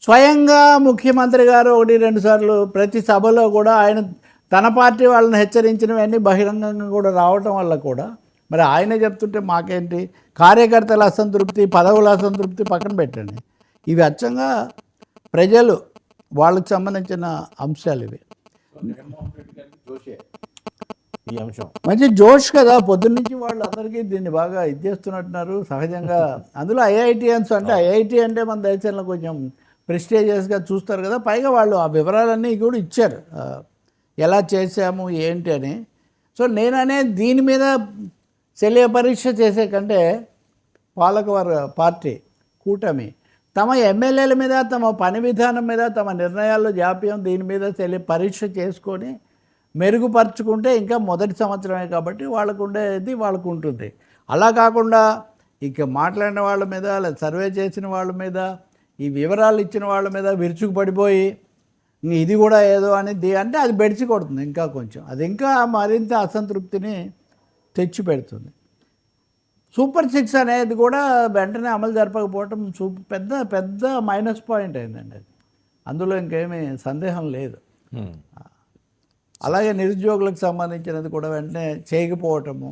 స్వయంగా ముఖ్యమంత్రి గారు 1-2 సార్లు ప్రతి సభలో కూడా ఆయన తన పార్టీ వాళ్ళని హెచ్చరించినవన్నీ బహిరంగంగా కూడా రావటం వల్ల కూడా మరి ఆయనే చెప్తుంటే మాకేంటి, కార్యకర్తల అసంతృప్తి, పదవుల అసంతృప్తి పక్కన పెట్టండి, ఇవి అచ్చంగా ప్రజలు వాళ్ళకి సంబంధించిన అంశాలు ఇవి. ఈ అంశం మంచి జోష్ కదా, పొద్దున్నుంచి వాళ్ళు అందరికీ దీన్ని బాగా ఇది చేస్తున్నట్టున్నారు సహజంగా. అందులో ఐఐటియన్స్ అంటే ఐఐటి అంటే మన దేశంలో కొంచెం ప్రెస్టీజియస్గా చూస్తారు కదా, పైగా వాళ్ళు ఆ వివరాలన్నీ కూడా ఇచ్చారు ఎలా చేశాము ఏంటి అని. సో నేననే దీని మీద శల్య పరీక్ష చేసే కంటే పాలకవర్గ పార్టీ కూటమి తమ ఎమ్మెల్యేల మీద, తమ పని విధానం మీద, తమ నిర్ణయాల్లో జాప్యం దీని మీద శల్య పరీక్ష చేసుకొని మెరుగుపరుచుకుంటే ఇంకా మొదటి సంవత్సరమే కాబట్టి వాళ్ళకు ఉండేది వాళ్ళకు ఉంటుంది. అలా కాకుండా ఇక మాట్లాడిన వాళ్ళ మీద, లేదా సర్వే చేసిన వాళ్ళ మీద, ఈ వివరాలు ఇచ్చిన వాళ్ళ మీద విరుచుకు పడిపోయి ఇది కూడా ఏదో అనేది అంటే అది బెడిచి కొడుతుంది ఇంకా కొంచెం, అది ఇంకా మరింత అసంతృప్తిని తెచ్చి పెడుతుంది. సూపర్ 6 అనేది కూడా వెంటనే అమలు జరపకపోవటం పెద్ద పెద్ద మైనస్ పాయింట్ అయిందండి అది, అందులో ఇంకేమీ సందేహం లేదు. అలాగే నిరుద్యోగులకు సంబంధించినది కూడా వెంటనే చేయకపోవటము,